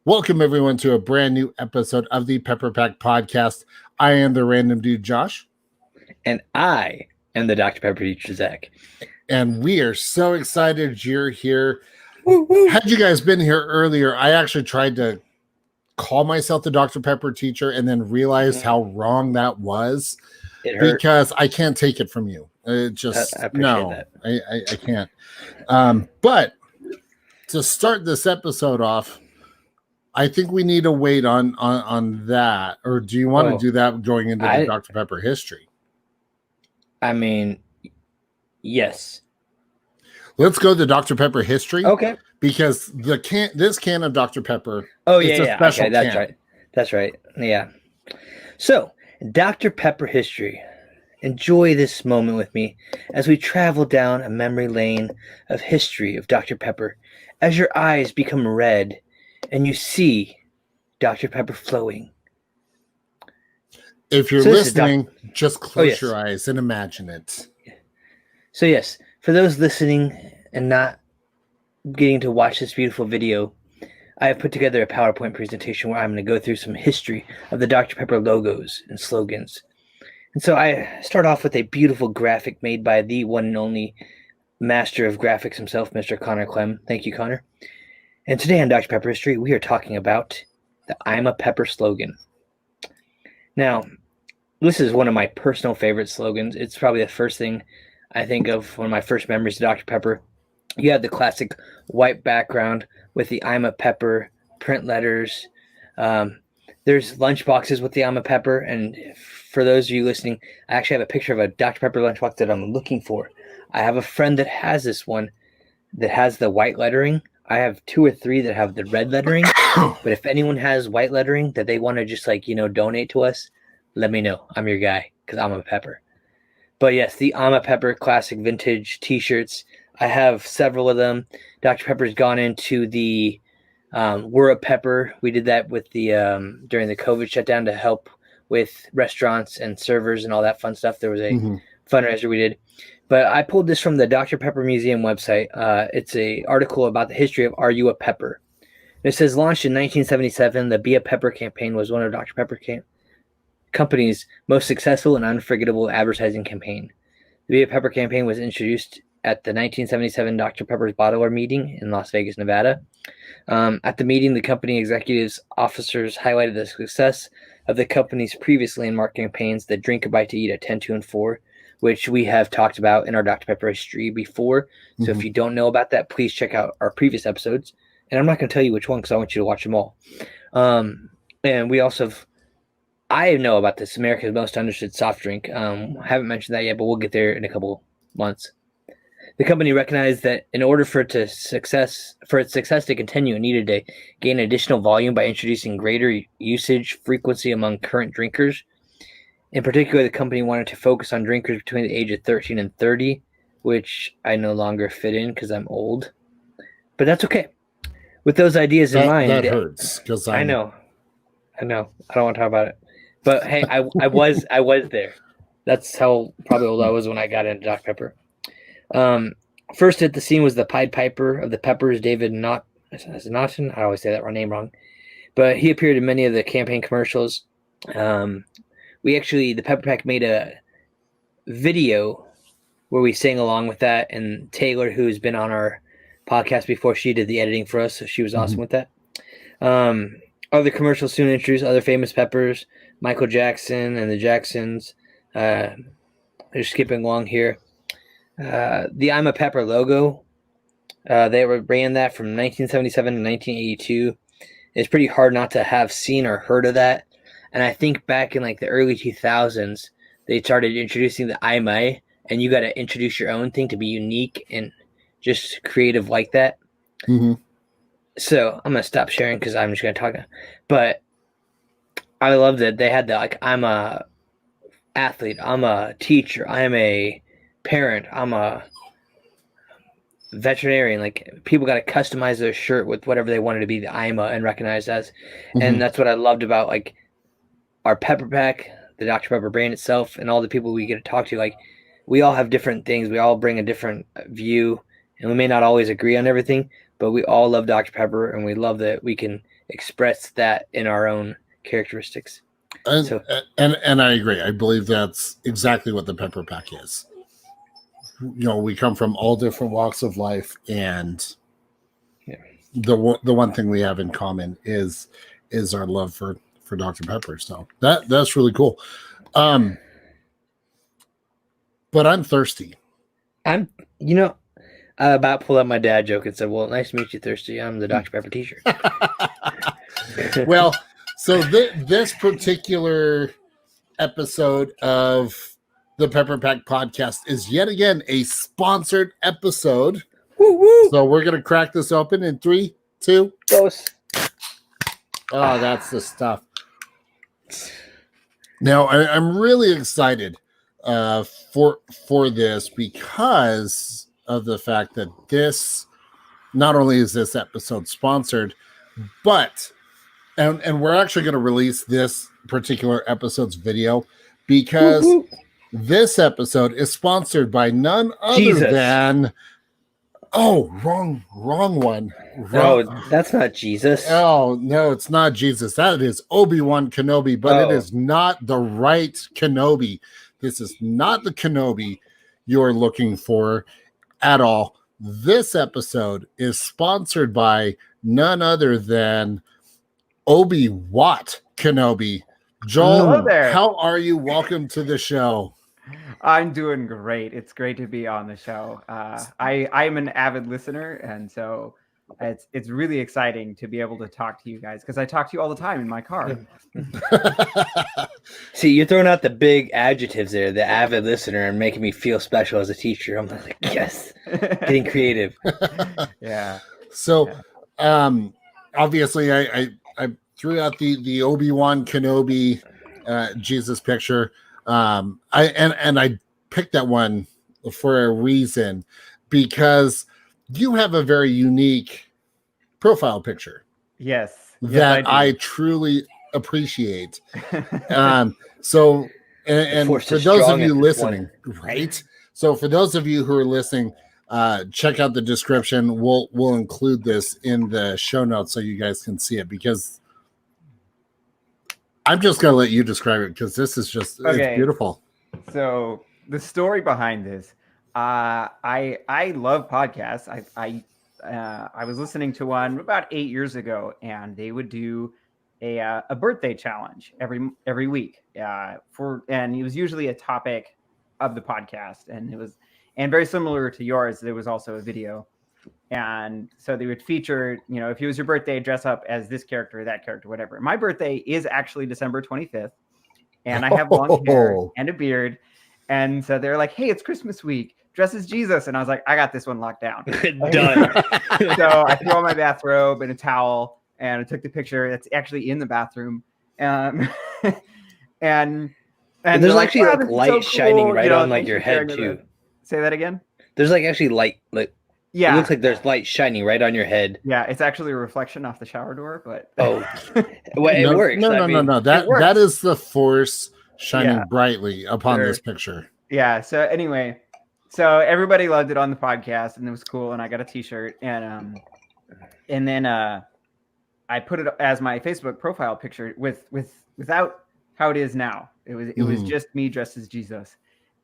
Welcome, everyone, to a brand new episode of the Pepper Pack Podcast. I am the random dude, Josh. And I am the Dr. Pepper teacher, Zach. And we are so excited you're here. Had you guys been here earlier, I actually tried to call myself the Dr. Pepper teacher and then realized how wrong that was. It hurt. Because I can't take it from you. It just, I appreciate that. I can't. But to start this episode off, I think we need to wait on that. Or do you want to do that going into the Dr. Pepper history? I mean, yes. Let's go to Dr. Pepper history. Okay. Because this can of Dr. Pepper. Oh, yeah. Okay, that's right. That's right. Yeah. So, Dr. Pepper history. Enjoy this moment with me as we travel down a memory lane of history of Dr. Pepper as your eyes become red and you see Dr. Pepper flowing. If you're listening, just close your eyes and imagine it. So yes, for those listening and not getting to watch this beautiful video, I have put together a PowerPoint presentation where I'm going to go through some history of the Dr. Pepper logos and slogans. And so I start off with a beautiful graphic made by the one and only master of graphics himself, Mr. Connor Clem. Thank you, Connor. And today on Dr. Pepper History, we are talking about the I'm a Pepper slogan. Now, this is one of my personal favorite slogans. It's probably the first thing I think of, one of my first memories of Dr. Pepper. You have the classic white background with the I'm a Pepper print letters. There's lunchboxes with the I'm a Pepper. And for those of you listening, I actually have a picture of a Dr. Pepper lunchbox that I'm looking for. I have a friend that has this one that has the white lettering. I have 2 or 3 that have the red lettering, but if anyone has white lettering that they want to just donate to us, let me know. I'm your guy because I'm a Pepper. But yes, the I'm a Pepper classic vintage t-shirts. I have several of them. Dr. Pepper's gone into the We're a Pepper. We did that with the during the COVID shutdown to help with restaurants and servers and all that fun stuff. There was a fundraiser we did. But I pulled this from the Dr. Pepper Museum website. It's an article about the history of Are You a Pepper? It says, launched in 1977, the Be a Pepper campaign was one of Dr. Pepper company's most successful and unforgettable advertising campaign. The Be a Pepper campaign was introduced at the 1977 Dr. Pepper's Bottler meeting in Las Vegas, Nevada. At the meeting, the company executives, officers highlighted the success of the company's previous landmark campaigns, the Drink a Bite to Eat at 10, 2, and 4, which we have talked about in our Dr. Pepper history before. So if you don't know about that, please check out our previous episodes. And I'm not going to tell you which one because I want you to watch them all. And we also I know about this, America's Most Understood Soft Drink. I haven't mentioned that yet, but we'll get there in a couple months. The company recognized that in order for its success to continue, it needed to gain additional volume by introducing greater usage frequency among current drinkers. In particular, the company wanted to focus on drinkers between the age of 13 and 30, which I no longer fit in because I'm old. But that's okay. With those ideas in mind... That hurts. Because I know. I don't want to talk about it. But hey, I was there. That's how probably old I was when I got into Dr. Pepper. First at the scene was the Pied Piper of the Peppers, David Naughton. I always say that name wrong. But he appeared in many of the campaign commercials. The Pepper Pack made a video where we sang along with that, and Taylor, who's been on our podcast before, she did the editing for us, so she was awesome with that. Other commercials soon introduced other famous Peppers, Michael Jackson and the Jacksons. They're skipping along here. The I'm a Pepper logo, they ran that from 1977 to 1982. It's pretty hard not to have seen or heard of that. And I think back in the early 2000s, they started introducing the I'm a, and you got to introduce your own thing to be unique and just creative like that. So I'm going to stop sharing because I'm just going to talk. But I love that they had the I'm a athlete, I'm a teacher, I'm a parent, I'm a veterinarian. People got to customize their shirt with whatever they wanted to be the I'm a and recognized as. And that's what I loved about our Pepper Pack, the Dr. Pepper brand itself, and all the people we get to talk to. We all have different things. We all bring a different view, and we may not always agree on everything, but we all love Dr. Pepper, and we love that we can express that in our own characteristics. And I agree. I believe that's exactly what the Pepper Pack is. We come from all different walks of life, and the one thing we have in common is our love for Dr. Pepper. So that's really cool. But I'm thirsty. I about pulled out my dad joke and said, "Well, nice to meet you, Thirsty. I'm the Dr. Pepper T-shirt." Well, so this particular episode of the Pepper Pack podcast is yet again a sponsored episode. Woo-woo. So we're gonna crack this open in 3, 2. Close. Oh, that's the stuff. Now I'm really excited for this because of the fact that this not only is this episode sponsored, but and we're actually going to release this particular episode's video because this episode is sponsored by none other than wrong one. No, that's not Jesus. Oh, no, it's not Jesus. That is Obi-Wan Kenobi, but it is not the right Kenobi. This is not the Kenobi you're looking for at all. This episode is sponsored by none other than Obi-Watt Kenobi. Joel, how are you? Welcome to the show. I'm doing great. It's great to be on the show. I'm an avid listener, and so it's really exciting to be able to talk to you guys because I talk to you all the time in my car. See, you're throwing out the big adjectives there, the avid listener, and making me feel special as a teacher. I'm like, yes, getting creative. Yeah. So, obviously, I threw out the Obi-Wan Kenobi Jesus picture. I picked that one for a reason because you have a very unique profile picture. Yes. That I truly appreciate. So for those of you listening, right? So for those of you who are listening, check out the description. We'll include this in the show notes so you guys can see it because I'm just gonna let you describe it because this is just it's beautiful. So the story behind this, I love podcasts. I was listening to one about 8 years ago, and they would do a birthday challenge every week and it was usually a topic of the podcast, and very similar to yours, there was also a video. And so they would feature, if it was your birthday, dress up as this character, that character, whatever. My birthday is actually December 25th, and I have long hair and a beard. And so they're like, hey, it's Christmas week. Dress as Jesus. And I was like, I got this one locked down. Done. So I threw on my bathrobe and a towel, and I took the picture. It's actually in the bathroom. And there's actually like light shining right on like your head too. Say that again? There's like actually light, yeah, it looks like there's light shining right on your head. Yeah, it's actually a reflection off the shower door, but well, it works. No. That is the Force shining brightly upon this picture. Yeah. So anyway, everybody loved it on the podcast, and it was cool, and I got a T-shirt, and then I put it as my Facebook profile picture without how it is now. It was just me dressed as Jesus.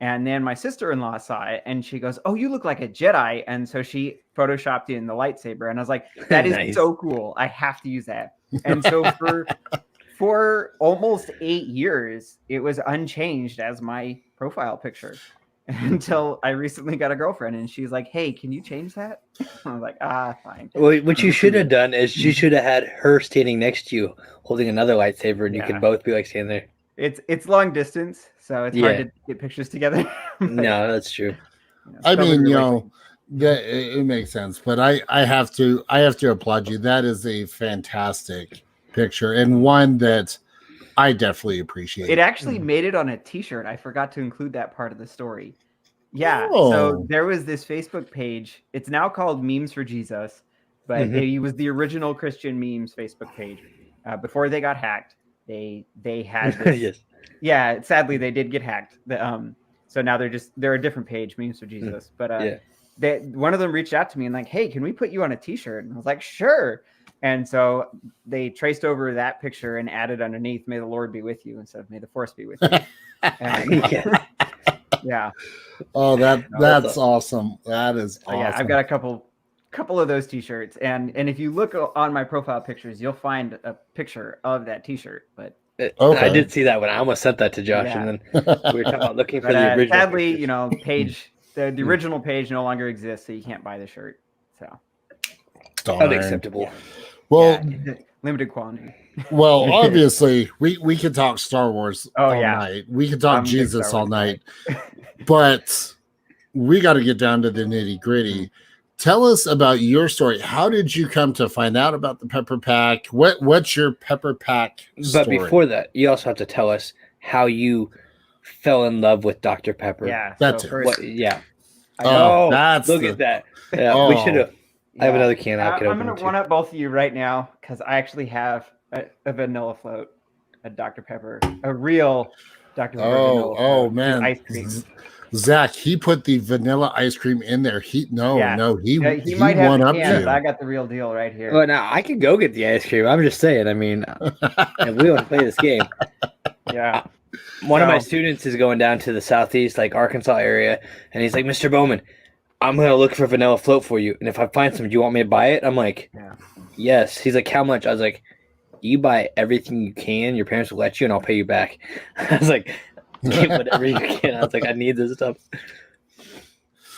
And then my sister-in-law saw it, and she goes, "Oh, you look like a Jedi." And so she photoshopped in the lightsaber, and I was like, "That is nice. So cool! I have to use that." And so for almost 8 years, it was unchanged as my profile picture until I recently got a girlfriend, and she's like, "Hey, can you change that?" I was like, fine. Well, what you should have done is you should have had her standing next to you, holding another lightsaber, and you could both be like standing there. It's long distance, so it's hard to get pictures together. No, that's true. I mean, that it makes sense, but I have to applaud you. That is a fantastic picture and one that I definitely appreciate. It actually made it on a T-shirt. I forgot to include that part of the story. Yeah, so there was this Facebook page. It's now called Memes for Jesus, but it was the original Christian memes Facebook page before they got hacked. They had this, yes. Yeah, sadly they did get hacked. So now they're a different page, Memes for Jesus. But one of them reached out to me and like, hey, can we put you on a t-shirt? And I was like, sure. And so they traced over that picture and added underneath, may the Lord be with you, instead of may the force be with you. And, yeah. Oh, that's awesome. That is awesome. Yeah, I've got a couple of those t-shirts, and if you look on my profile pictures, you'll find a picture of that t-shirt. But okay. I did see that one. I almost sent that to Josh, and then we were talking about looking for the original. Sadly, pictures. You know, the original page no longer exists, so you can't buy the shirt. So unacceptable. Well, limited quantity. Well, obviously, we could talk Star Wars all night. We could talk Jesus all night, but we got to get down to the nitty gritty. Tell us about your story. How did you come to find out about the Pepper Pack? What's your Pepper Pack story? But before that, you also have to tell us how you fell in love with Dr. Pepper. Yeah, that's so it. Look at that. Yeah, we should have. I have another can. I'm going to one up both of you right now because I actually have a vanilla float, a Dr. Pepper, a real Dr. Pepper. Oh man, ice cream. Zach, he put the vanilla ice cream in there. He might have one up to you. I got the real deal right here. Well, now I can go get the ice cream. I'm just saying. I mean, if we want to play this game. Yeah. One of my students is going down to the southeast, like Arkansas area, and he's like, Mr. Bowman, I'm going to look for vanilla float for you. And if I find some, do you want me to buy it? I'm like, yes. He's like, how much? I was like, you buy everything you can. Your parents will let you, and I'll pay you back. I was like, get whatever you can. I was like, I need this stuff.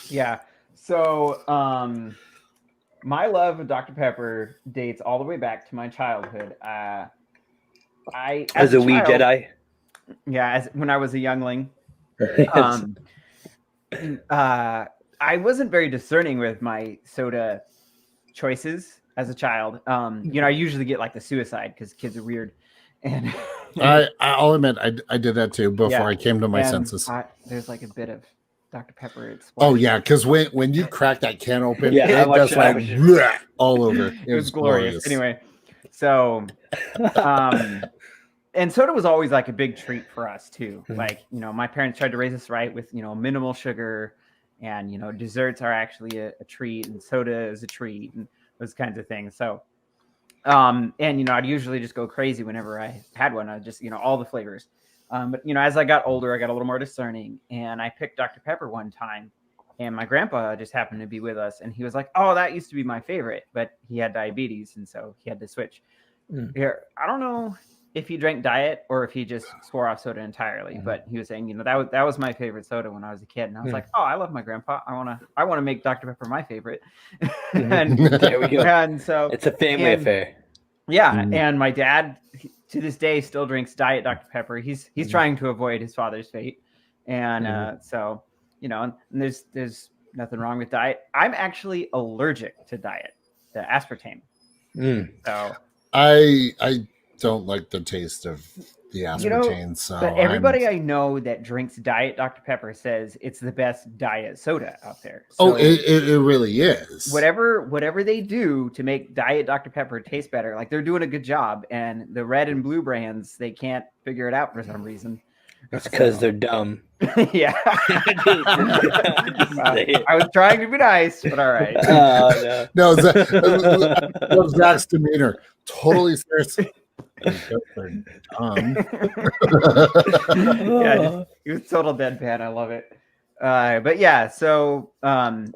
Yeah. So my love of Dr. Pepper dates all the way back to my childhood. As a wee Jedi? Yeah, when I was a youngling. I wasn't very discerning with my soda choices as a child. I usually get like the suicide because kids are weird. And I'll admit I did that too before I came to my senses. There's like a bit of Dr. Pepper. Oh yeah, because when you crack that can open, it just all over. It was glorious. Anyway, so and soda was always like a big treat for us too. Mm-hmm. Like, my parents tried to raise us right with, minimal sugar, and, desserts are actually a treat, and soda is a treat, and those kinds of things. So, and, I'd usually just go crazy whenever I had one. I just, all the flavors. But, as I got older, I got a little more discerning, and I picked Dr. Pepper one time, and my grandpa just happened to be with us, and he was like, oh, that used to be my favorite, but he had diabetes, and so he had to switch. Here, I don't know if he drank diet or if he just swore off soda entirely, but he was saying, that was my favorite soda when I was a kid. And I was like, oh, I love my grandpa. I want to make Dr. Pepper my favorite. And there we go. And so it's a family affair. Yeah. And my dad to this day still drinks diet Dr. Pepper. He's trying to avoid his father's fate. And so, and there's nothing wrong with diet. I'm actually allergic to diet, the aspartame. So I don't like the taste of the aspartame. But everybody I know that drinks diet Dr. Pepper says it's the best diet soda out there. So it really is. Whatever they do to make diet Dr. Pepper taste better, like they're doing a good job. And the red and blue brands, they can't figure it out for some reason. That's because they're dumb. Yeah. I was trying to be nice, but all right. No, Zach's demeanor. Totally serious. Yeah, he was total deadpan. I love it. But yeah, so I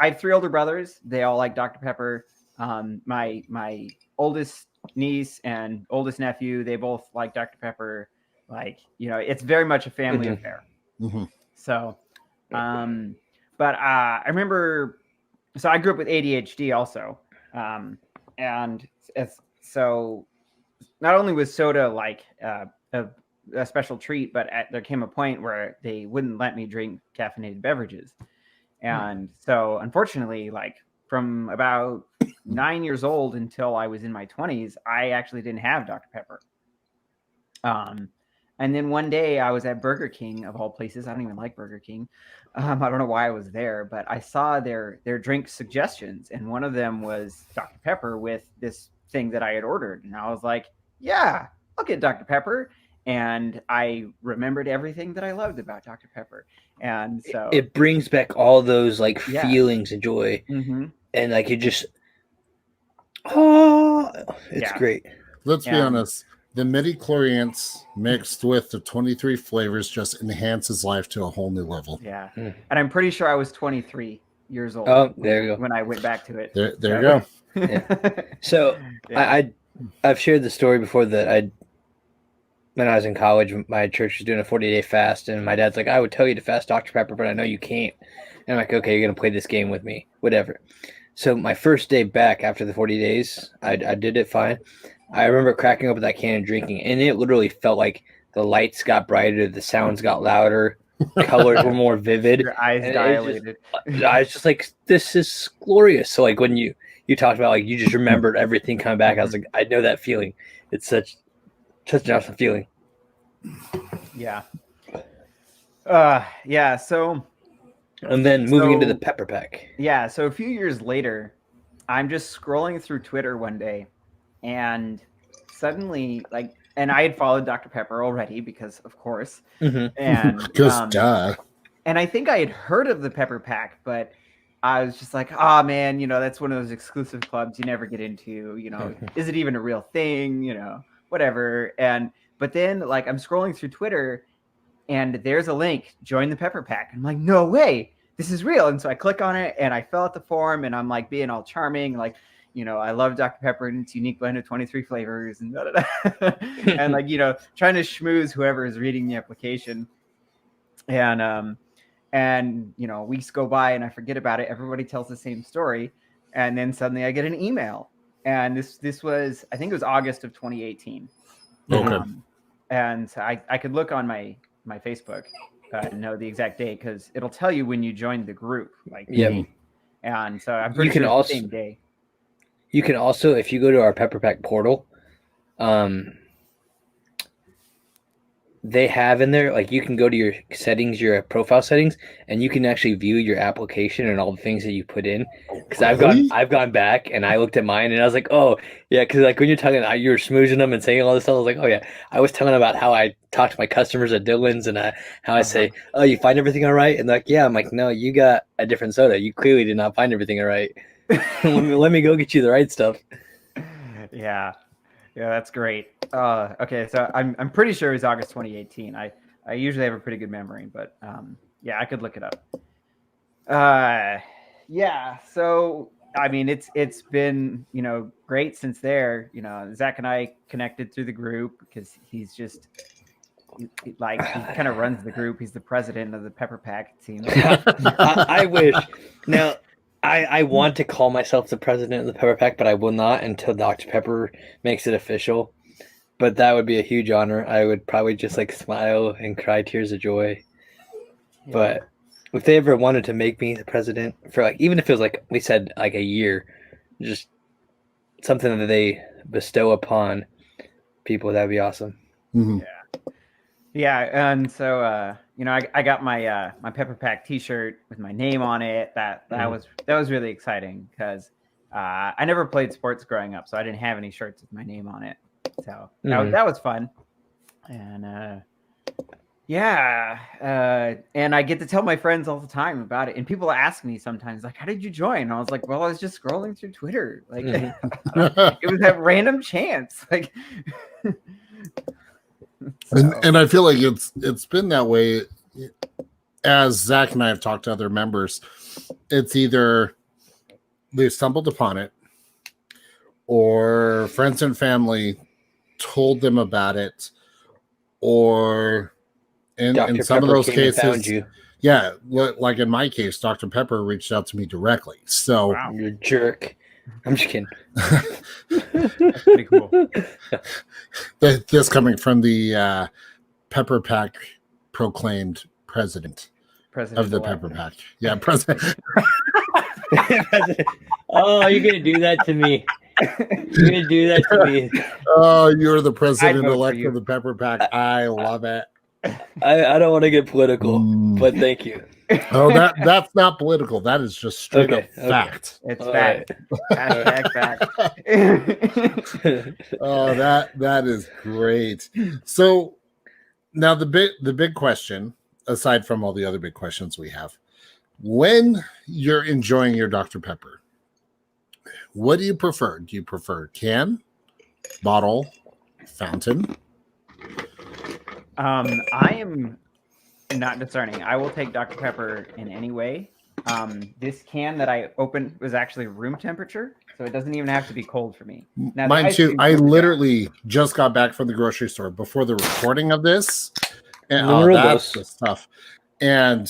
have 3 older brothers. They all like Dr. Pepper. My oldest niece and oldest nephew, they both like Dr. Pepper. Like, it's very much a family affair. Mm-hmm. So, but I remember, so I grew up with ADHD also, and so not only was soda like a special treat, but there came a point where they wouldn't let me drink caffeinated beverages. And so unfortunately, like from about 9 years old until I was in my 20s, I actually didn't have Dr. Pepper. And then one day I was at Burger King, of all places. I don't even like Burger King. I don't know why I was there, but I saw their drink suggestions, and one of them was Dr. Pepper with this thing that I had ordered. And I was like, yeah, I'll get Dr. Pepper. and I remembered everything that I loved about Dr. Pepper. And so it brings back all those like feelings of joy, and like you just it's great. Let's be honest. The midi-chlorians mixed with the 23 flavors just enhances life to a whole new level. Yeah. And I'm pretty sure I was 23 years old. Oh, there you go. When I went back to it. There you go. Yeah. So I've shared the story before that when I was in college, my church was doing a 40-day fast, and my dad's like, I would tell you to fast Dr. Pepper, but I know you can't. And I'm like, okay, you're going to play this game with me, whatever. So my first day back after the 40 days, I did it fine. I remember cracking open that can and drinking, and it literally felt like the lights got brighter, the sounds got louder, colors were more vivid. Your eyes dilated. I was just like, this is glorious. So like when you talked about like you just remembered everything coming back, I was like, I know that feeling. It's such an awesome feeling. Yeah. So and then moving into the Pepper Pack. Yeah. So a few years later, I'm just scrolling through Twitter one day, and suddenly and I had followed Dr. Pepper already because of course, and just duh. And I think I had heard of the Pepper Pack, but I was just like, oh man, that's one of those exclusive clubs you never get into, is it even a real thing? Whatever. But then I'm scrolling through Twitter and there's a link, join the Pepper Pack. I'm like, no way, this is real. And so I click on it and I fill out the form and I'm like being all charming, I love Dr. Pepper and its unique blend of 23 flavors and and trying to schmooze whoever is reading the application. And weeks go by and I forget about it. Everybody tells the same story. And then suddenly I get an email. And this was, I think it was August of 2018. Okay. And so I could look on my Facebook and know the exact date because it'll tell you when you joined the group. And so I'm pretty sure it's the same day. You can also, if you go to our Pepper Pack portal, they have in there, you can go to your settings, your profile settings, and you can actually view your application and all the things that you put in. Because I've gone back and I looked at mine and I was like, oh yeah, because when you're talking, you were smooching them and saying all this stuff, I was like, oh yeah, I was telling about how I talk to my customers at Dylan's and how I say, oh, you find everything all right? And yeah, I'm like, no, you got a different soda. You clearly did not find everything all right. let me go get you the right stuff. Yeah, that's great. Okay, so I'm pretty sure it was August 2018. I usually have a pretty good memory, but I could look it up. So I mean it's been great since there. Zach and I connected through the group because he's just he kind of runs the group. He's the president of the Pepper Pack, it seems. I wish. Now I want to call myself the president of the Pepper Pack, but I will not until Dr. Pepper makes it official. But that would be a huge honor. I would probably just smile and cry tears of joy. Yeah. But if they ever wanted to make me the president for even if it was we said a year, just something that they bestow upon people, that'd be awesome. Mm-hmm. Yeah, and so I got my my Pepper Pack T-shirt with my name on it. That was really exciting because I never played sports growing up, so I didn't have any shirts with my name on it. So that was fun, and and I get to tell my friends all the time about it. And people ask me sometimes, how did you join? And I was like, well, I was just scrolling through Twitter. It was that random chance. And I feel like it's been that way as Zach and I have talked to other members. It's either they stumbled upon it or friends and family told them about it, or in some of those cases, yeah, like in my case, Dr. Pepper reached out to me directly. So wow, you're a jerk. I'm just kidding. That's pretty cool. This coming from the Pepper Pack proclaimed president of the Pepper Pack. Yeah, president. Oh, you're gonna do that to me. You're gonna do that to me. Oh, you're the president-elect of the Pepper Pack. I love it. I don't want to get political, but thank you. Oh, that's not political. That is just straight up fact. It's fact. Hashtag fact. Oh, that is great. So Now the big question, aside from all the other big questions we have, when you're enjoying your Dr. Pepper, what do you prefer? Do you prefer can, bottle, fountain? I am not discerning. I will take Dr. Pepper in any way. This can that I opened was actually room temperature, so it doesn't even have to be cold for me. Now, mine too. I literally just got back from the grocery store before the recording of this, and that's the stuff. And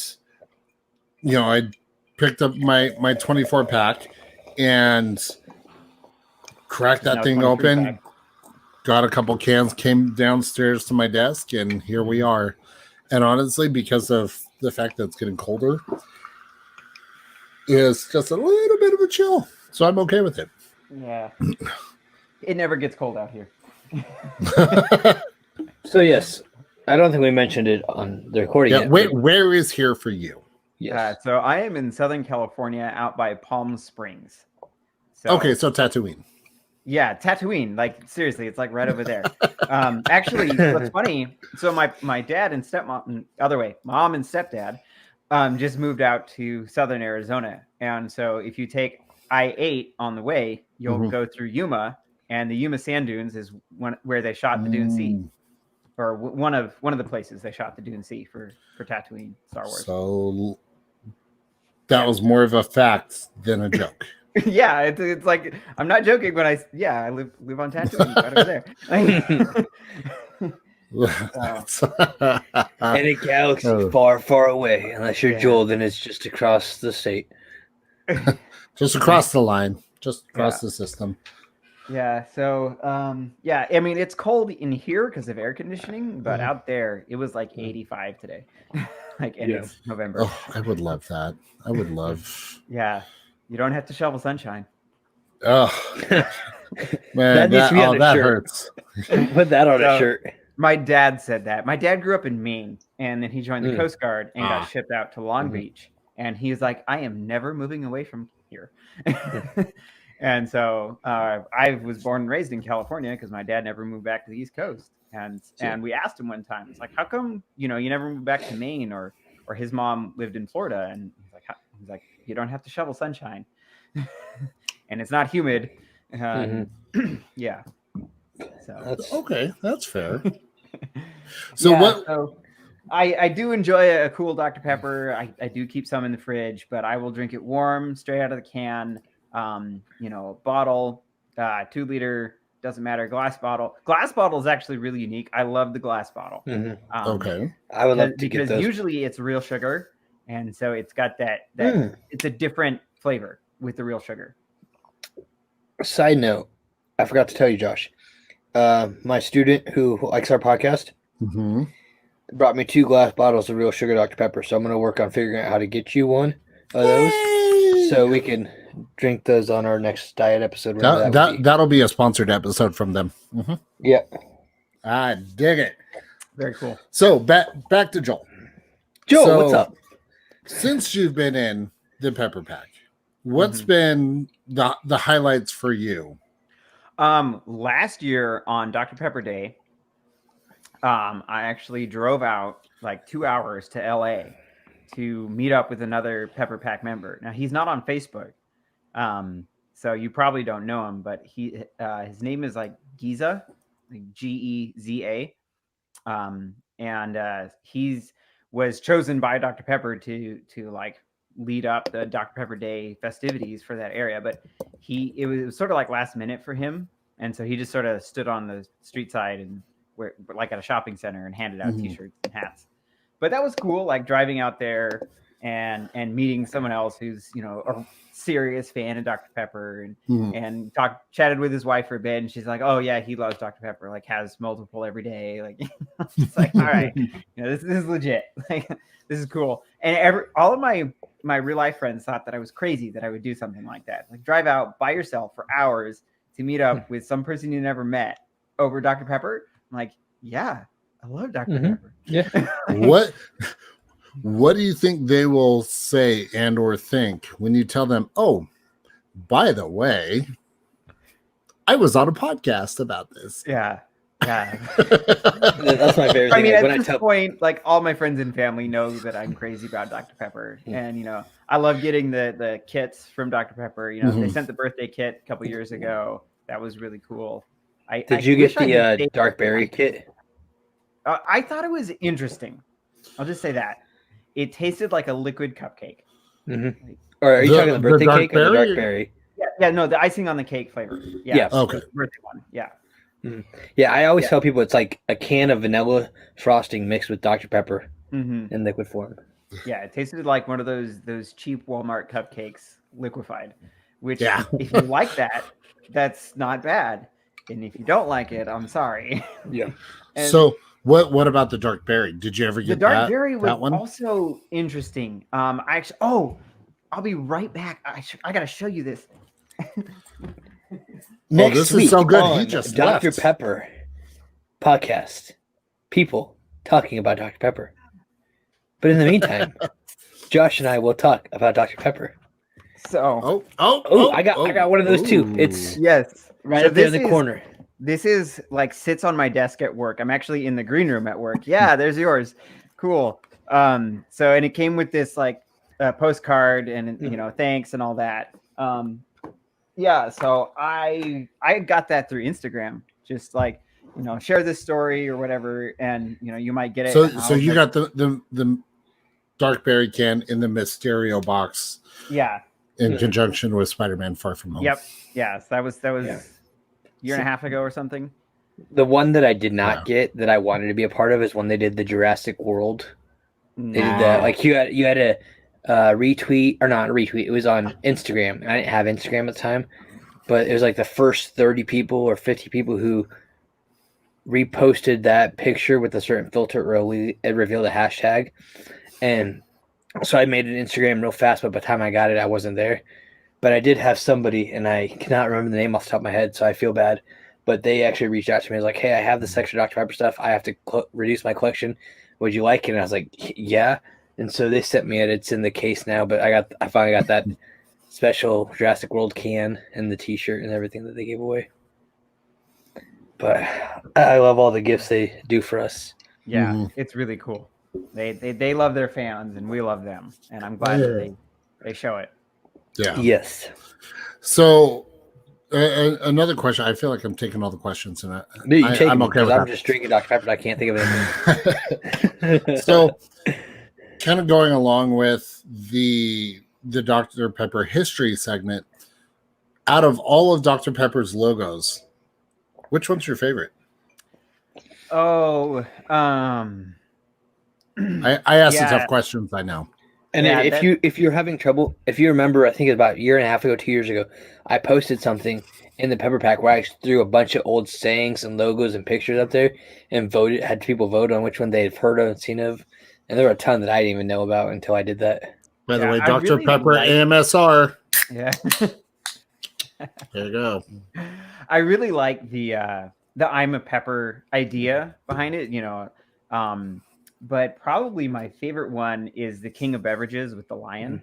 I picked up my 24 pack and cracked that thing open. Got a couple cans, came downstairs to my desk, and here we are. And honestly, because of the fact that it's getting colder, it's just a little bit of a chill. So I'm okay with it. Yeah. It never gets cold out here. So, yes, I don't think we mentioned it on the recording yet. Where is here for you? Yes. So I am in Southern California out by Palm Springs. So Tatooine. Yeah, Tatooine. Like, seriously, it's like right over there. Actually, what's funny, so my dad and stepmom, mom and stepdad just moved out to Southern Arizona. And so if you take I-8 on the way, you'll go through Yuma, and the Yuma Sand Dunes is where they shot the Dune Sea, or one of the places they shot the Dune Sea for Tatooine, Star Wars. So that was more of a fact than a joke. Yeah, it's like, I'm not joking when I live on Tatooine right over there. And a galaxy far, far away, unless you're Joel, then it's just across the state. Just across the line, just across the system. Yeah, so I mean, it's cold in here because of air conditioning, but out there it was like 85 today. It's November. Oh, I would love that. I would love. Yeah, you don't have to shovel sunshine. Oh man, that hurts. Put that on a shirt. My dad said that. My dad grew up in Maine, and then he joined the Coast Guard and got shipped out to Long Beach. And he's like, I am never moving away from here. And so I was born and raised in California because my dad never moved back to the East Coast. And we asked him one time, it's like, how come you never moved back to Maine, or his mom lived in Florida? And he's like, you don't have to shovel sunshine, and it's not humid. Yeah. So that's okay. That's fair. So I do enjoy a cool Dr. Pepper. I do keep some in the fridge, but I will drink it warm, straight out of the can. Bottle, 2 liter, doesn't matter. Glass bottle. Glass bottle is actually really unique. I love the glass bottle. Okay. I would love to get those. Because usually it's real sugar, and so it's got that it's a different flavor with the real sugar. Side note, I forgot to tell you, Josh. My student who likes our podcast brought me 2 glass bottles of real sugar Dr. Pepper. So I'm going to work on figuring out how to get you one of those so we can drink those on our next diet episode. That'll be a sponsored episode from them. Yeah. I dig it. Very cool. So back to Joel. Joel, what's up? Since you've been in the Pepper Pack, what's been the highlights for you? Last year on Dr. Pepper Day, I actually drove out like 2 hours to LA to meet up with another Pepper Pack member. Now, he's not on Facebook, so you probably don't know him, but his name is like Giza, like Geza, and he was chosen by Dr. Pepper to like lead up the Dr. Pepper Day festivities for that area, but it was sort of like last minute for him, and so he just sort of stood on the street side and like at a shopping center and handed out t-shirts and hats. But that was cool, like driving out there and meeting someone else who's a serious fan of Dr. Pepper and chatted with his wife for a bit, and she's like, oh yeah, he loves Dr. Pepper, like has multiple every day, like it's like, all right, this is legit, like this is cool. And all of my real life friends thought that I was crazy that I would do something like that, like drive out by yourself for hours to meet up with some person you never met over Dr. Pepper. I'm like, yeah, I love Dr. Pepper. Yeah. What do you think they will say and or think when you tell them, oh, by the way, I was on a podcast about this? Yeah. Yeah. That's my favorite thing. I mean, Like, at when this point, like all my friends and family know that I'm crazy about Dr. Pepper, and I love getting the kits from Dr. Pepper. They sent the birthday kit a couple years ago. That was really cool. Did you get the dark berry kit? I thought it was interesting. I'll just say that it tasted like a liquid cupcake. Mm-hmm. Or are you talking the birthday cake or the dark berry? Yeah, no, the icing on the cake flavor. Yeah. Okay. The birthday one. Yeah. Mm-hmm. Yeah, I always tell people it's like a can of vanilla frosting mixed with Dr. Pepper in liquid form. Yeah, it tasted like one of those cheap Walmart cupcakes liquefied. Which, if you like that, that's not bad. And if you don't like it, I'm sorry. Yeah. So what about the dark berry? Did you ever get the dark berry? Was that one? Also interesting. I'll be right back. I gotta show you this. Next this week is so good. On He just Dr. left. Pepper podcast. People talking about Dr. Pepper. But in the meantime, Josh and I will talk about Dr. Pepper. So I got one of those too. It's right up there in the corner. This is like sits on my desk at work. I'm actually in the green room at work. Yeah, there's yours. Cool. And it came with this like postcard and thanks and all that. So I got that through Instagram. Just like share this story or whatever, and you might get it. So you got the dark berry can in the Mysterio box. Yeah. In conjunction with Spider-Man: Far From Home. Yep. Yes, that was a year and a half ago or something. The one that I did not get that I wanted to be a part of is when they did the Jurassic World. They did that. Like you had a retweet or not retweet. It was on Instagram. I didn't have Instagram at the time, but it was like the first 30 people or 50 people who reposted that picture with a certain filter. It revealed a hashtag, and so I made an Instagram real fast. But by the time I got it, I wasn't there. But I did have somebody, and I cannot remember the name off the top of my head, so I feel bad. But they actually reached out to me. I was like, "Hey, I have this extra Dr. Pepper stuff. I have to reduce my collection. Would you like it?" And I was like, "Yeah." And so they sent me it. It's in the case now. But I finally got that special Jurassic World can and the T-shirt and everything that they gave away. But I love all the gifts they do for us. Yeah, it's really cool. They love their fans, and we love them. And I'm glad that they show it. Yeah. Yes. So another question. I feel like I'm taking all the questions, and I'm okay with I'm that. just drinking Dr. Pepper. And I can't think of anything. So, kind of going along with the Dr. Pepper history segment. Out of all of Dr. Pepper's logos, which one's your favorite? Oh, I asked the tough questions. I know. And if you're having trouble, if you remember, I think it was about a year and a half ago, 2 years ago, I posted something in the Pepper Pack where I threw a bunch of old sayings and logos and pictures up there and had people vote on which one they'd heard of and seen of. And there were a ton that I didn't even know about until I did that. By the way, Dr. Pepper AMSR. Yeah. There you go. I really like the I'm a Pepper idea behind it, but probably my favorite one is the King of Beverages with the lion.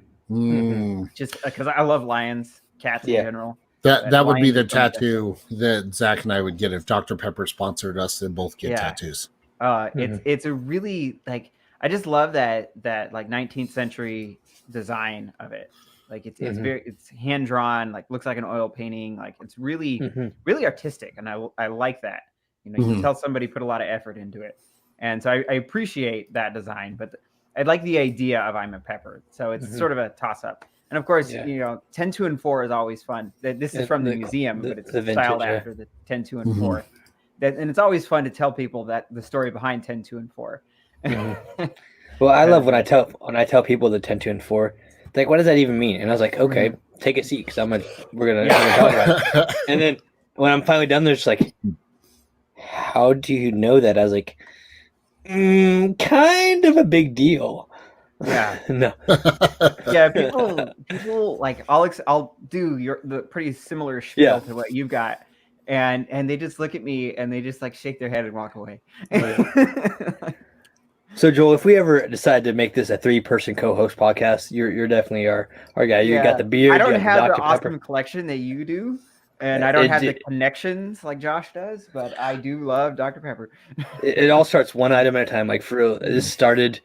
Just because I love lions, cats in general. That would be the tattoo that Zach and I would get if Dr. Pepper sponsored us and both get tattoos. It's a really I just love that like 19th century design of it. Like it's hand drawn, like looks like an oil painting. Like it's really really artistic, and I like that. You can tell somebody put a lot of effort into it, and so I appreciate that design. But I like the idea of I'm a Pepper, so it's sort of a toss up. And of course, 10, 2, and 4 is always fun. This is from the museum, but it's styled after the 10, 2, and 4. And it's always fun to tell people that the story behind 10, 2, and 4. Well, I love when I tell people the 10, 2, and 4. Like, what does that even mean? And I was like, okay, take a seat because we're gonna talk about it. And then when I'm finally done, they're just like, how do you know that? I was like, kind of a big deal. Yeah. No. Yeah. People like I'll do the pretty similar spiel to what you've got, and they just look at me and they just like shake their head and walk away. So Joel, if we ever decide to make this a 3-person co-host podcast, you're definitely our guy. You got the beard. I don't have the the awesome collection that you do, And I don't have the connections like Josh does, but I do love Dr. Pepper. It all starts one item at a time. Like for real, this started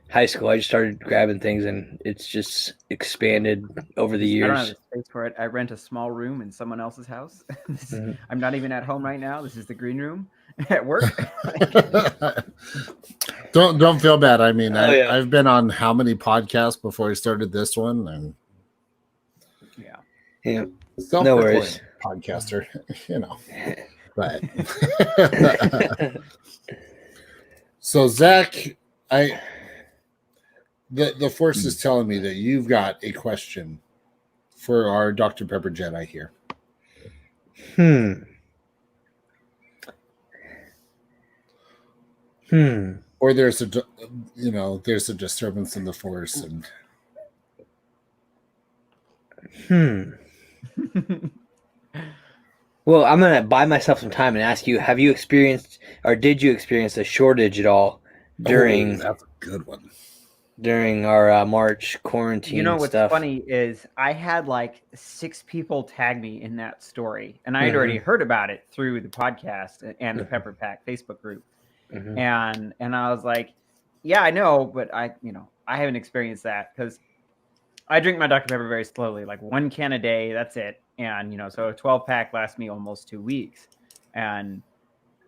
high school. I just started grabbing things, and it's just expanded over the years. I don't have the space for it. I rent a small room in someone else's house. I'm not even at home right now. This is the green room at work. Don't feel bad. I mean, I've been on how many podcasts before I started this one, and yeah, no worries, podcaster, But so Zach, the force is telling me that you've got a question for our Dr. Pepper Jedi here. Or there's a disturbance in the force and Well, I'm gonna buy myself some time and ask you: have you experienced, or did you experience a shortage at all during? That's a good one. During our March quarantine. What's funny is I had like 6 people tag me in that story, and I had already heard about it through the podcast and the Pepper Pack Facebook group, and I was like, yeah, I know, but I haven't experienced that because I drink my Dr. Pepper very slowly, like 1 can a day. That's it. And, so a 12-pack lasts me almost 2 weeks. And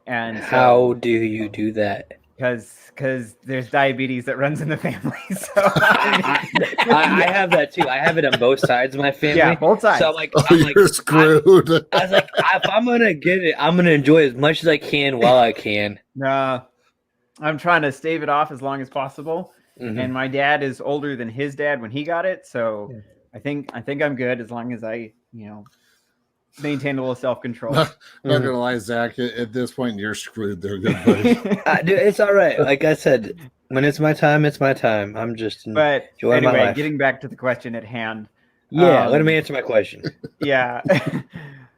how do you do that? Because there's diabetes that runs in the family. So I have that too. I have it on both sides of my family. Yeah, both sides. So you're screwed. I was like, if I'm going to get it, I'm going to enjoy as much as I can while I can. No, I'm trying to stave it off as long as possible. And my dad is older than his dad when he got it, so I think I'm good as long as I maintain a little self-control. Not gonna lie, Zach, at this point you're screwed there, good buddy. Dude, it's all right. Like I said, when it's my time, it's my time. I'm just but enjoying my life. Getting back to the question at hand. Yeah, let me answer my question. Yeah.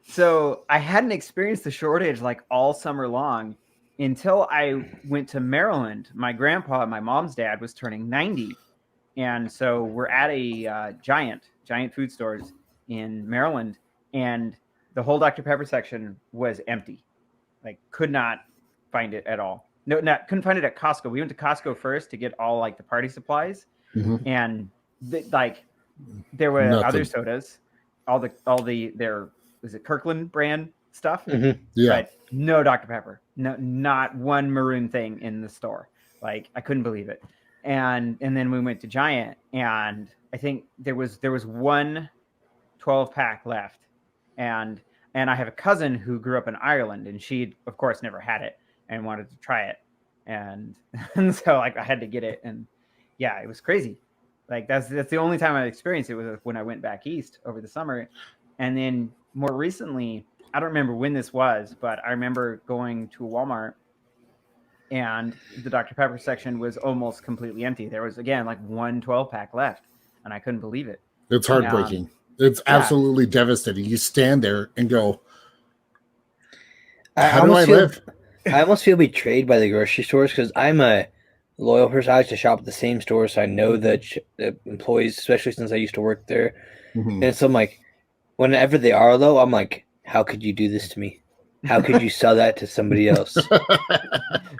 So I hadn't experienced the shortage like all summer long until I went to Maryland. My grandpa, my mom's dad, was turning 90. And so we're at a giant food stores in Maryland, and the whole Dr. Pepper section was empty. Like, could not find it at all. No, couldn't find it at Costco. We went to Costco first to get all like the party supplies, and there were other sodas, all their was it Kirkland brand stuff, but no Dr. Pepper, no, not one maroon thing in the store. Like, I couldn't believe it. And then we went to Giant, and I think there was one 12-pack left, and I have a cousin who grew up in Ireland, and she of course never had it and wanted to try it, and so like I had to get it, and yeah, it was crazy. Like that's the only time I experienced it was when I went back east over the summer, and then more recently, I don't remember when this was, but I remember going to a Walmart, and the Dr. Pepper section was almost completely empty. There was, again, like one 12-pack left, and I couldn't believe it. It's heartbreaking. It's absolutely devastating. You stand there and go, how do I live? I almost feel betrayed by the grocery stores because I'm a loyal person. I like to shop at the same store, so I know the employees, especially since I used to work there. And so I'm like, whenever they are low, I'm like, how could you do this to me? How could you sell that to somebody else?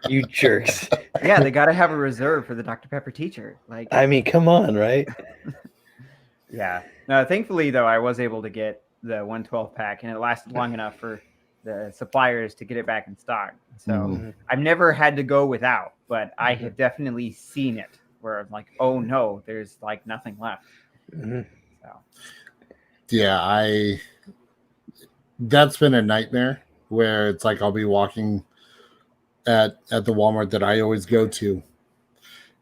You jerks. Yeah, they got to have a reserve for the Dr. Pepper teacher. Like, I mean, come on, right? Yeah. No, thankfully, though, I was able to get the 112-pack, and it lasted long enough for the suppliers to get it back in stock. So I've never had to go without, but I have definitely seen it where I'm like, oh, no, there's like nothing left. So. Yeah, that's been a nightmare where it's like I'll be walking at the Walmart that I always go to,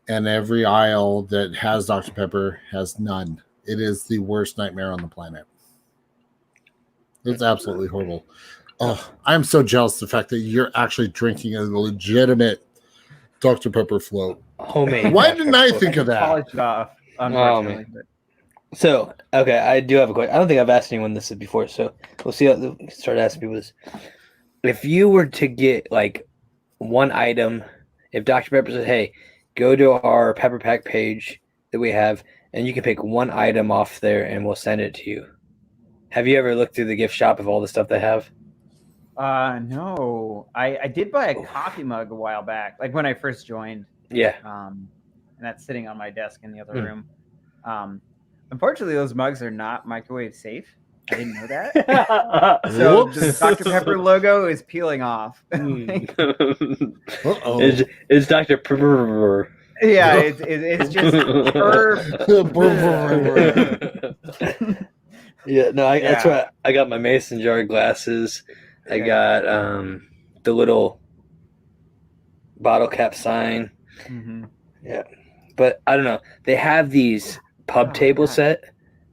and every aisle that has Dr. Pepper has none. It is the worst nightmare on the planet. It's absolutely horrible. Oh, I'm so jealous of the fact that you're actually drinking a legitimate Dr. Pepper float. Homemade. Why didn't I think of that? Polished off, unfortunately. So, okay, I do have a question. I don't think I've asked anyone this before, so we'll see how start asking people this. If you were to get like one item, if Dr. Pepper said, hey, go to our Pepper Pack page that we have, and you can pick one item off there and we'll send it to you. Have you ever looked through the gift shop of all the stuff they have? No. I did buy a coffee mug a while back, like when I first joined. Yeah. And that's sitting on my desk in the other room. Unfortunately, those mugs are not microwave safe. I didn't know that. So the Dr. Pepper logo is peeling off. It's Dr. Pepper. Yeah, it's just Yeah, no, that's why I got my mason jar glasses. I got the little bottle cap sign. Mm-hmm. Yeah, but I don't know. They have these pub table set.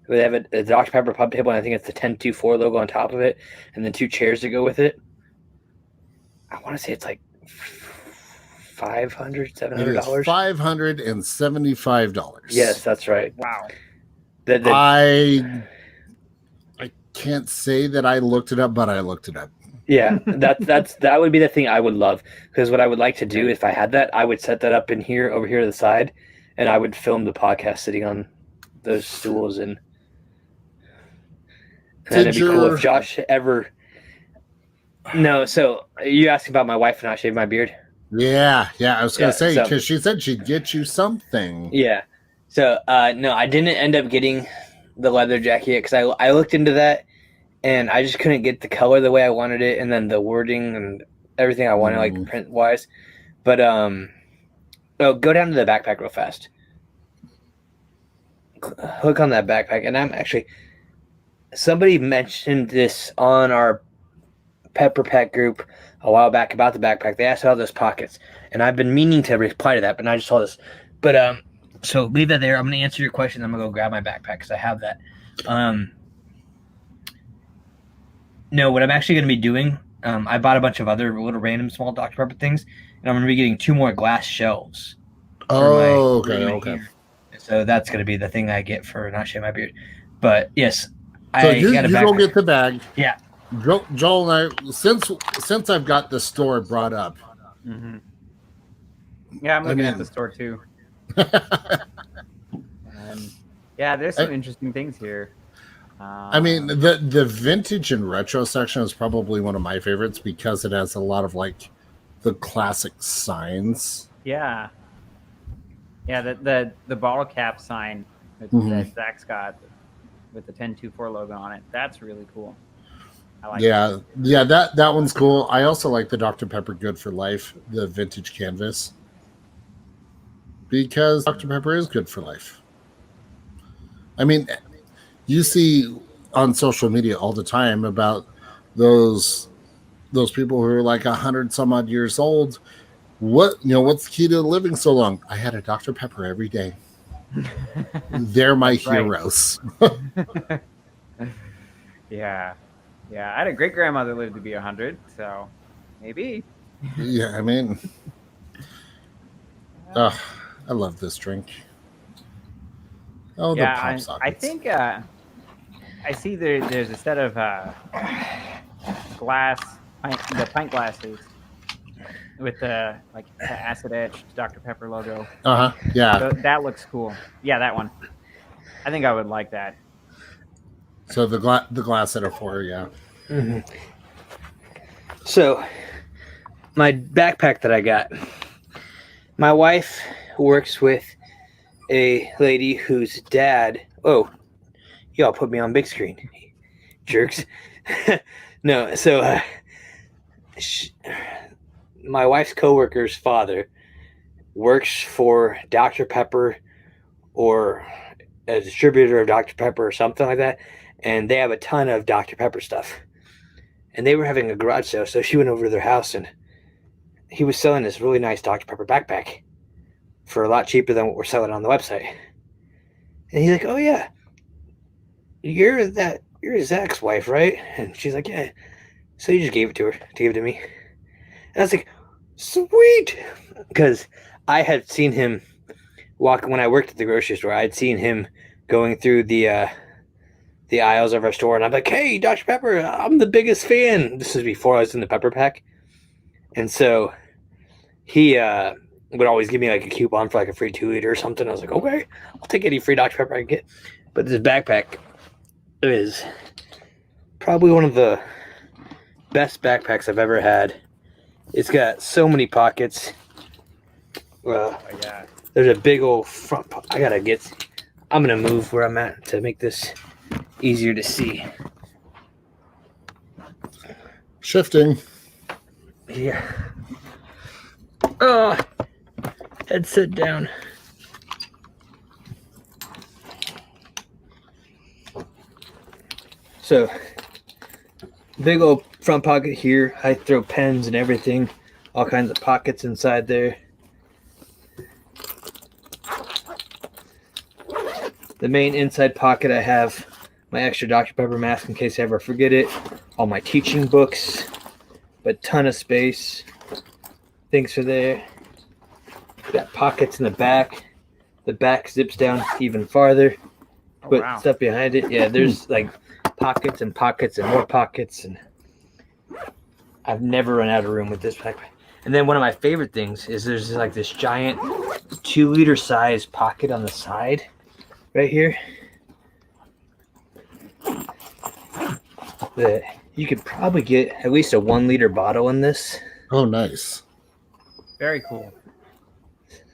They have a Dr. Pepper pub table, and I think it's the 1024 logo on top of it, and then 2 chairs to go with it. I want to say it's like $500, $700. $575. Yes, that's right. Wow. I can't say that I looked it up, but I looked it up. Yeah, that would be the thing I would love, because what I would like to do if I had that, I would set that up in here, over here to the side, and I would film the podcast sitting on those stools, and that'd be cool if Josh ever. No, so you asked about my wife and not shaving my beard. Yeah, I was gonna say, because she said she'd get you something. Yeah, so no, I didn't end up getting the leather jacket because I looked into that and I just couldn't get the color the way I wanted it, and then the wording and everything I wanted, like print wise. But go down to the backpack real fast. Hook on that backpack, and I'm actually, somebody mentioned this on our Pepper Pack group a while back about the backpack. They asked about those pockets, and I've been meaning to reply to that, but I just saw this. But so leave that there. I'm going to answer your question. I'm going to go grab my backpack because I have that. No, what I'm actually going to be doing, I bought a bunch of other little random small Dr. Pepper things, and I'm going to be getting 2 more glass shelves. Oh, okay. So that's going to be the thing I get for not shaving my beard. But yes, so you go get the bag. Yeah. Joel and I, since I've got the store brought up. Mm-hmm. Yeah, I'm looking at the store too. Yeah, there's some interesting things here. I mean, the vintage and retro section is probably one of my favorites because it has a lot of like the classic signs. Yeah. Yeah, the bottle cap sign that Zach's got with the 1024 logo on it. That's really cool. I like it. Yeah, that one's cool. I also like the Dr. Pepper Good for Life, the vintage canvas. Because Dr. Pepper is good for life. I mean, you see on social media all the time about those people who are like 100 some odd years old. What's the key to living so long? I had a Dr. Pepper every day. They're my heroes. Yeah. I had a great grandmother lived to be 100, so maybe. Yeah, I mean, I love this drink. Oh, yeah, the pop sockets. I think I see there's a set of pint glasses with the acid etched Dr. Pepper logo. Yeah. So that looks cool. Yeah, that one. I think I would like that. So the glass that are for, yeah. Mm-hmm. So my backpack that I got, my wife works with a lady whose dad. Oh, y'all put me on big screen, jerks. No, so my wife's coworker's father works for Dr. Pepper or a distributor of Dr. Pepper or something like that, and they have a ton of Dr. Pepper stuff. And they were having a garage sale, so she went over to their house, and he was selling this really nice Dr. Pepper backpack for a lot cheaper than what we're selling on the website. And he's like, "Oh yeah, you're Zach's wife, right?" And she's like, "Yeah." So he just gave it to her to give it to me. And I was like, "Sweet," because I had seen him walk when I worked at the grocery store. I'd seen him going through the aisles of our store, and I'm like, "Hey, Dr. Pepper, I'm the biggest fan." This is before I was in the Pepper Pack, and so he would always give me like a coupon for like a free 2-liter or something. I was like, "Okay, I'll take any free Dr. Pepper I can get." But this backpack is probably one of the best backpacks I've ever had. It's got so many pockets. Well, Oh, yeah. there's a big old front. I'm gonna move where I'm at to make this easier to see. Shifting. Yeah. Oh, headset down. So, big old front pocket here. I throw pens and everything. All kinds of pockets inside there. The main inside pocket I have my extra Dr. Pepper mask in case I ever forget it. All my teaching books. A ton of space. Things are there. Got pockets in the back. The back zips down even farther. Oh, Put wow. stuff behind it. Yeah, there's like pockets and pockets and more pockets, and I've never run out of room with this backpack. And then one of my favorite things is there's like this giant 2-liter size pocket on the side right here that you could probably get at least a 1-liter bottle in this. Oh, nice. Very cool.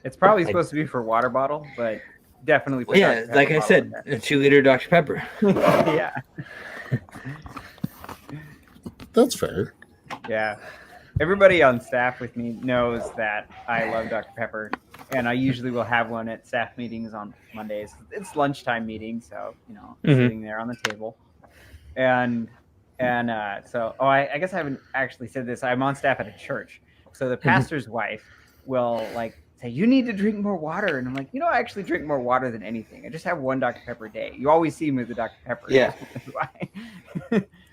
It's probably supposed to be for water bottle, but definitely for Yeah, Dr. Pepper like I bottle said, in there. a 2-liter Dr. Pepper. Yeah. That's fair. Yeah. Everybody on staff with me knows that I love Dr. Pepper, and I usually will have one at staff meetings on Mondays. It's lunchtime meeting, so sitting there on the table, and so I guess I haven't actually said this. I'm on staff at a church, so the pastor's wife will like say, "You need to drink more water," and I'm like, I actually drink more water than anything. I just have one Dr. Pepper a day. You always see me with the Dr. Pepper. Yeah.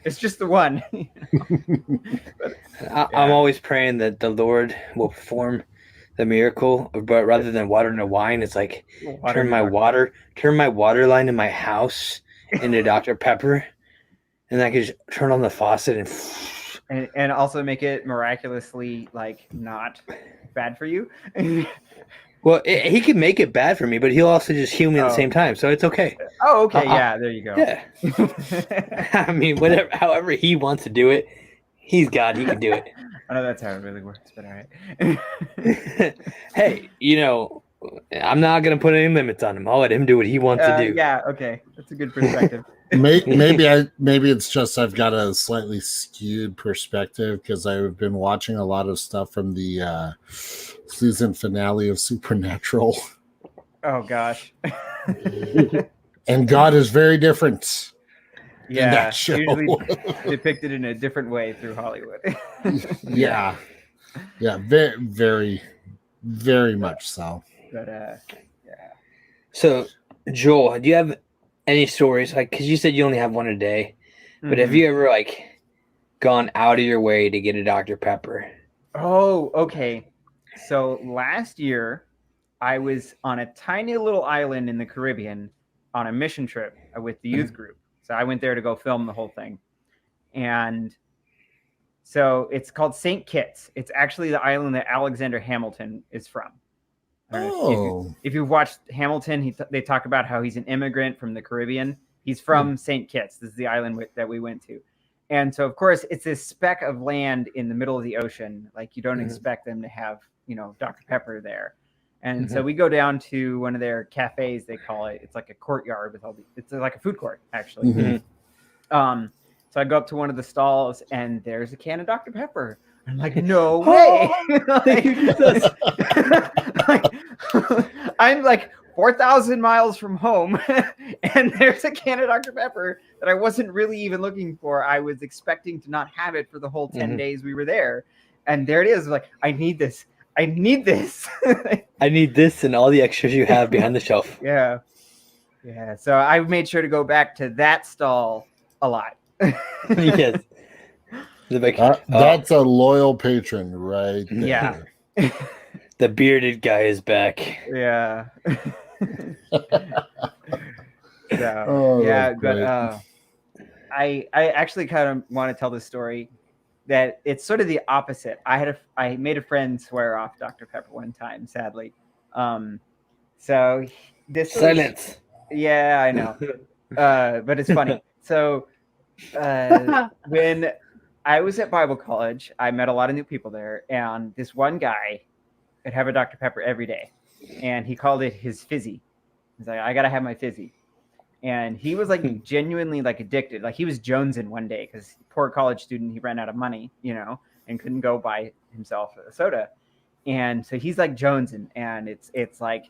It's just the one. I'm always praying that the Lord will perform the miracle, but rather than water into wine, it's like turn my water line in my house into Dr. Pepper, and I can just turn on the faucet and also make it miraculously like not bad for you. Well, he can make it bad for me, but he'll also just heal me at the same time, so it's okay. Oh, okay, yeah, there you go. Yeah. I mean, however he wants to do it, he's God. He can do it. I know that's how it really works, but all right. Hey, I'm not gonna put any limits on him. I'll let him do what he wants to do. Yeah, okay, that's a good perspective. Maybe it's just I've got a slightly skewed perspective because I've been watching a lot of stuff from the season finale of Supernatural. Oh gosh. And God is very different. Yeah, in that show. usually depicted in a different way through Hollywood. Yeah, very, very, very much so. But yeah. So, Joel, do you have any stories? Like, because you said you only have one a day, but have you ever like gone out of your way to get a Dr. Pepper? Oh, okay. So last year, I was on a tiny little island in the Caribbean on a mission trip with the youth group. So I went there to go film the whole thing. And so it's called St. Kitts. It's actually the island that Alexander Hamilton is from. If you've watched Hamilton, they talk about how he's an immigrant from the Caribbean. He's from St. Kitts. This is the island that we went to. And so, of course, it's this speck of land in the middle of the ocean. Like, you don't expect them to have, Dr. Pepper there. And so we go down to one of their cafes, they call it. It's like a courtyard with it's like a food court, actually. So I go up to one of the stalls, and there's a can of Dr. Pepper. I'm like, no way. I'm like 4,000 miles from home, and there's a can of Dr. Pepper that I wasn't really even looking for. I was expecting to not have it for the whole 10 days we were there. And there it is. Like, I need this. I need this. I need this and all the extras you have behind the shelf. Yeah. Yeah. So I made sure to go back to that stall a lot. Yes. That's a loyal patron, right there. Yeah. The bearded guy is back. Yeah. Oh, but I actually kind of want to tell this story that it's sort of the opposite. I made a friend swear off Dr. Pepper one time, sadly. So this silence. Yeah, I know. But it's funny. So when I was at Bible college, I met a lot of new people there, and this one guy would have a Dr. Pepper every day, and he called it his fizzy. He's like, I gotta have my fizzy, and he was like genuinely like addicted. Like he was jonesing one day because poor college student, he ran out of money, and couldn't go buy himself a soda, and so he's like jonesing, and it's like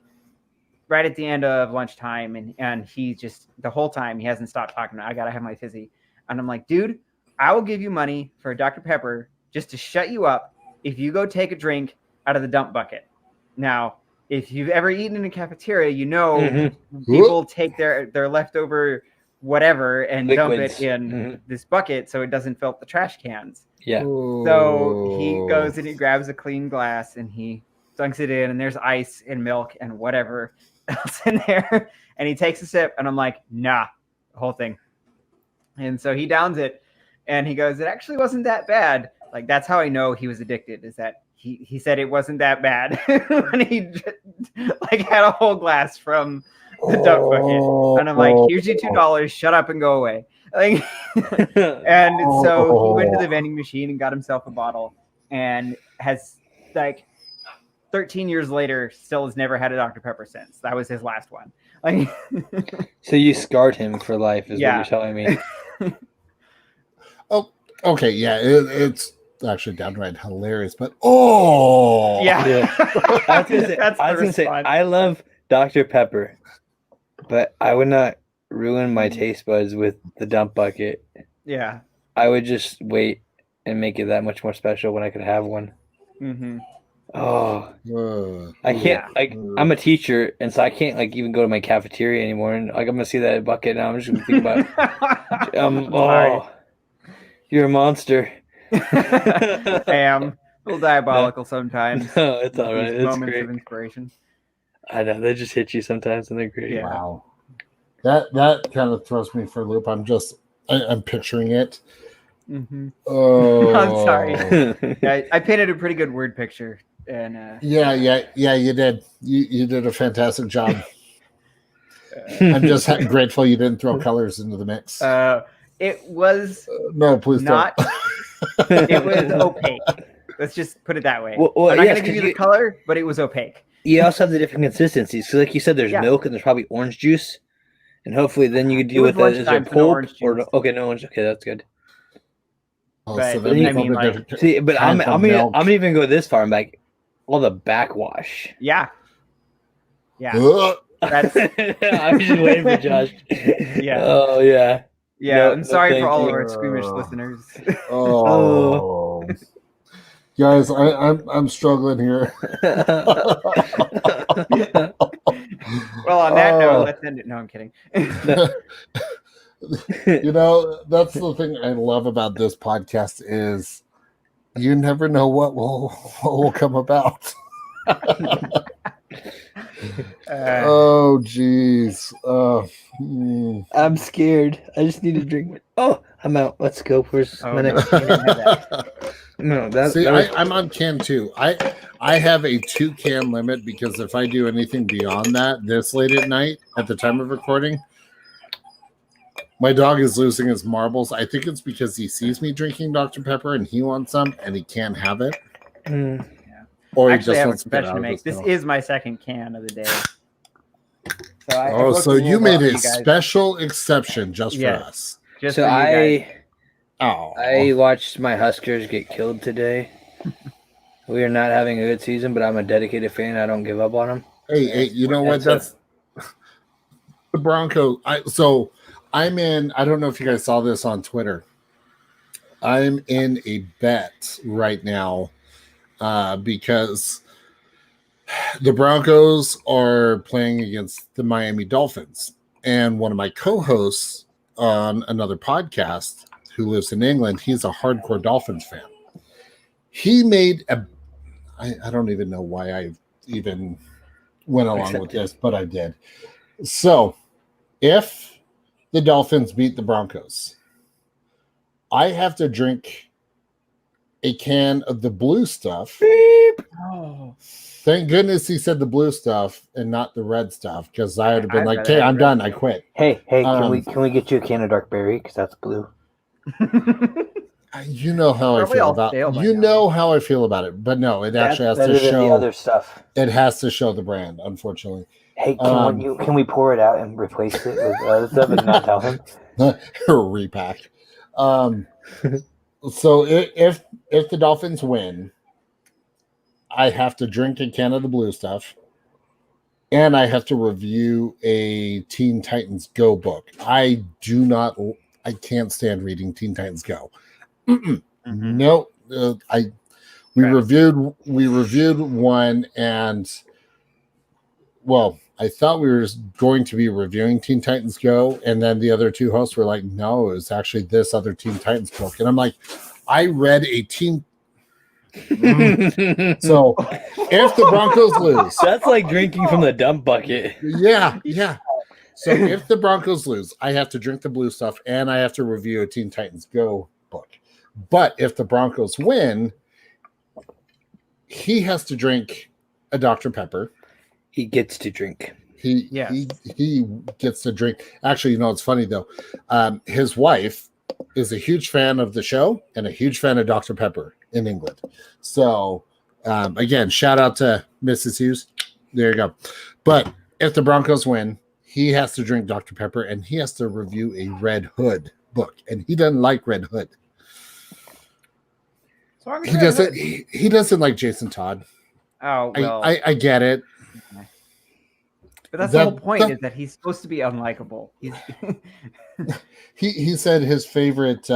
right at the end of lunchtime, and he just the whole time he hasn't stopped talking. I gotta have my fizzy, and I'm like, dude, I will give you money for a Dr. Pepper just to shut you up if you go take a drink out of the dump bucket. Now, if you've ever eaten in a cafeteria, people take their leftover whatever and Liquids. dump it in this bucket so it doesn't fill up the trash cans. Yeah. So he goes and he grabs a clean glass and he dunks it in, and there's ice and milk and whatever else in there. And he takes a sip, and I'm like, nah, the whole thing. And so he downs it, and he goes, it actually wasn't that bad. Like, that's how I know he was addicted, is that he said it wasn't that bad when he like had a whole glass from the dump bucket. And I'm like, here's your $2, shut up and go away. Like, and so he went to the vending machine and got himself a bottle, and has like 13 years later still has never had a Dr. Pepper since. That was his last one. Like, so you scarred him for life, is what you're telling me. Oh, okay, yeah, it's actually downright hilarious, but yeah. I was gonna say I love Dr. Pepper, but I would not ruin my taste buds with the dump bucket. Yeah, I would just wait and make it that much more special when I could have one. I can't I'm a teacher, and so I can't like even go to my cafeteria anymore, and like I'm gonna see that bucket now, I'm just gonna think about you're a monster. I am a little diabolical sometimes. No, it's all right. It's moments great. of inspiration. I know, they just hit you sometimes, and they're great. Yeah. Wow, that kind of throws me for a loop. I'm picturing it. Oh, I'm sorry. I painted a pretty good word picture, and yeah, you did. You did a fantastic job. I'm just grateful you didn't throw colors into the mix. It was no, please not. don't. It was opaque. Let's just put it that way. Well, I'm not going to give you the color, but it was opaque. You also have the different consistencies. So, like you said, there's milk and there's probably orange juice, and hopefully then you can deal with that. Is there pulp or okay, no orange? Okay, that's good. But, so then I mean, like, see, but I'm gonna even go this far. I'm like, all the backwash. Yeah. That's I'm just waiting for Josh. Yeah. Oh yeah. Yeah. No, I'm sorry for all you. of our squeamish listeners. Guys, I'm struggling here. Well, on that note, let's end it. No, I'm kidding. That's the thing I love about this podcast is you never know what will come about. Oh geez. I'm scared. I just need to drink. Oh, I'm out. Let's go. Where's my next? No, I'm on can 2. I have a 2-can limit because if I do anything beyond that this late at night at the time of recording, my dog is losing his marbles. I think it's because he sees me drinking Dr. Pepper and he wants some and he can't have it. Or he just wants to get out of it. This is my second can of the day. So you made a special exception just for us. Just so I watched my Huskers get killed today. We are not having a good season, but I'm a dedicated fan. I don't give up on them. Hey, you know what? That's the Broncos. I'm in. I don't know if you guys saw this on Twitter. I'm in a bet right now because the Broncos are playing against the Miami Dolphins, and one of my co-hosts on another podcast who lives in England, he's a hardcore Dolphins fan. He made I don't even know why I even went along with this, but I did. So if the Dolphins beat the Broncos, I have to drink a can of the blue stuff. Thank goodness he said the blue stuff and not the red stuff, because I would have been like, "Okay, I'm done. I quit." Hey, can we get you a can of dark berry because that's blue? You know how I feel about how I feel about it, but no, it actually has to show the other stuff. It has to show the brand, unfortunately. Hey, can we pour it out and replace it with other stuff and not tell him? Repack. So if the Dolphins win, I have to drink a can of the blue stuff, and I have to review a Teen Titans Go book. I can't stand reading Teen Titans Go. No, we reviewed one, and well, I thought we were going to be reviewing Teen Titans Go, and then the other two hosts were like, "No, it's actually this other Teen Titans book," and I'm like, "I read a Teen." So if the Broncos lose, that's like drinking from the dump bucket. Yeah. So if the Broncos lose, I have to drink the blue stuff, and I have to review a Teen Titans Go book. But if the Broncos win, he has to drink a Dr. Pepper. He gets to drink. He gets to drink. Actually, it's funny though. His wife is a huge fan of the show and a huge fan of Dr. Pepper in England. So again, shout out to Mrs. Hughes. There you go. But if the Broncos win, he has to drink Dr. Pepper, and he has to review a Red Hood book, and he doesn't like Red Hood. He doesn't like Jason Todd. Oh, well. I get it. But that's the whole point, is that he's supposed to be unlikable. He said his favorite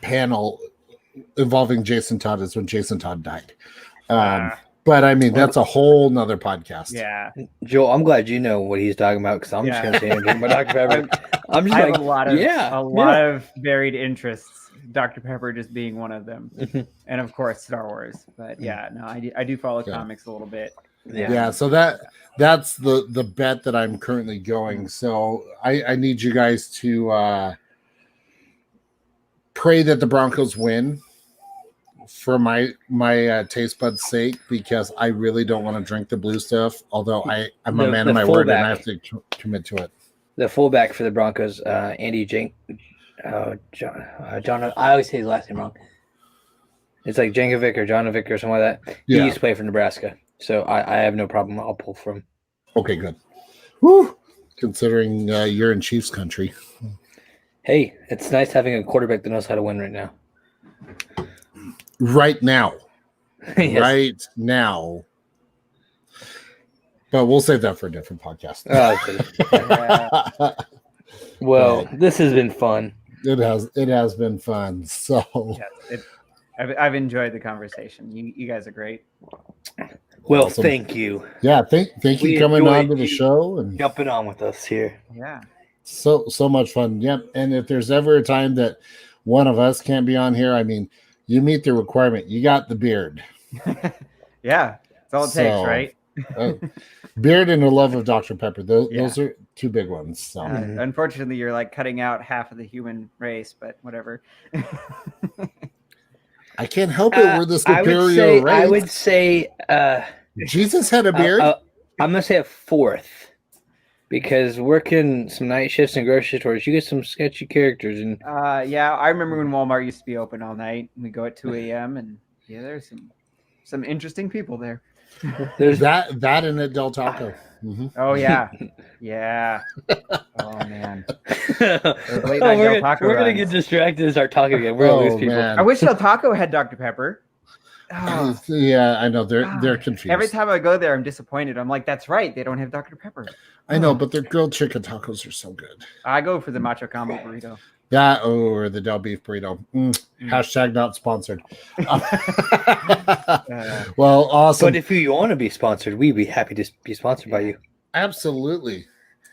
panel involving Jason Todd is when Jason Todd died. But I mean, that's a whole nother podcast. Yeah. Joel, I'm glad you know what he's talking about, because I'm just going to say anything about Dr. Pepper. I have a lot of varied interests. Dr. Pepper just being one of them, and of course Star Wars. But yeah, no, I do follow comics a little bit. Yeah, so that's the bet that I'm currently going. So I need you guys to pray that the Broncos win for my taste buds' sake, because I really don't want to drink the blue stuff. Although I'm a man of my word, and I have to commit to it. The fullback for the Broncos, Andy John. I always say his last name wrong. It's like Jankovic or Jonovic or something like that. He used to play for Nebraska, so I have no problem. I'll pull from. Okay, good. Woo! Considering you're in Chiefs country. Hey, it's nice having a quarterback that knows how to win right now. Right now. Yes. Right now. But we'll save that for a different podcast. Well, this has been fun. It has been fun. So I've enjoyed the conversation. You guys are great. Well, awesome. Thank you. Yeah, thank you coming on to the show and jumping on with us here. Yeah. So much fun. Yep. And if there's ever a time that one of us can't be on here, I mean, you meet the requirement. You got the beard. Yeah. That's all it takes, right? Beard and a love of Dr. Pepper. Those are two big ones. So unfortunately, you're like cutting out half of the human race, but whatever. I can't help it. We're the superior race. I would say Jesus had a beard. I'm gonna say a fourth, because working some night shifts in grocery stores, you get some sketchy characters. And yeah, I remember when Walmart used to be open all night. We go at 2 a.m. and yeah, there's some interesting people there. There's that and at Del Taco. Mm-hmm. Oh yeah. Oh man. We're gonna get distracted and start talking again. We're gonna lose people. Man. I wish Del Taco had Dr. Pepper. Oh. Yeah, I know they're confused. Every time I go there, I'm disappointed. I'm like, that's right, they don't have Dr. Pepper. I know, but their grilled chicken tacos are so good. I go for the Macho Combo burrito. That or the Del Beef burrito. Hashtag not sponsored. Well, awesome. But if you want to be sponsored, we'd be happy to be sponsored by you. Absolutely.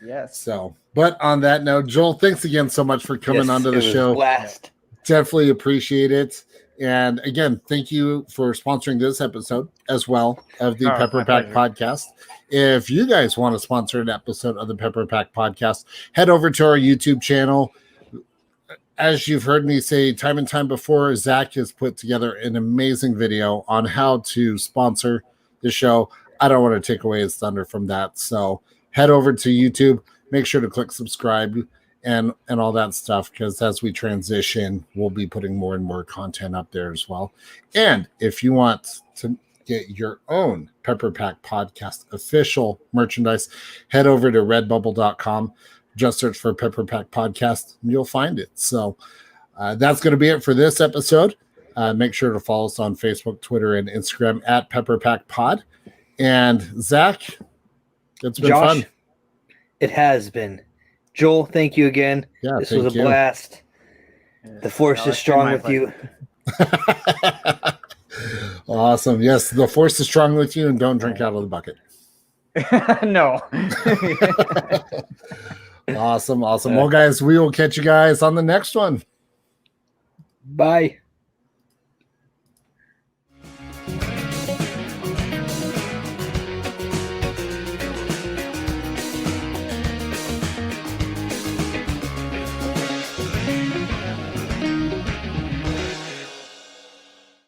Yes. So, but on that note, Joel, thanks again so much for coming onto the show. Blast. Definitely appreciate it. And again, thank you for sponsoring this episode as well of the Pepper Pack Podcast. If you guys want to sponsor an episode of the Pepper Pack Podcast, head over to our YouTube channel. As you've heard me say time and time before, Zach has put together an amazing video on how to sponsor the show. I don't want to take away his thunder from that. So head over to YouTube, make sure to click subscribe, and all that stuff, because as we transition, we'll be putting more and more content up there as well. And if you want to get your own Pepper Pack Podcast official merchandise, head over to redbubble.com. Just search for Pepper Pack Podcast and you'll find it. So that's going to be it for this episode. Make sure to follow us on Facebook, Twitter, and Instagram at Pepper Pack Pod. And Zach, it's been Josh, fun. It has been. Joel, thank you again. Yeah, this was a blast. The force is strong with you. Awesome. Yes, the force is strong with you, and don't drink out of the bucket. No. Awesome. Well, guys, we will catch you guys on the next one. Bye.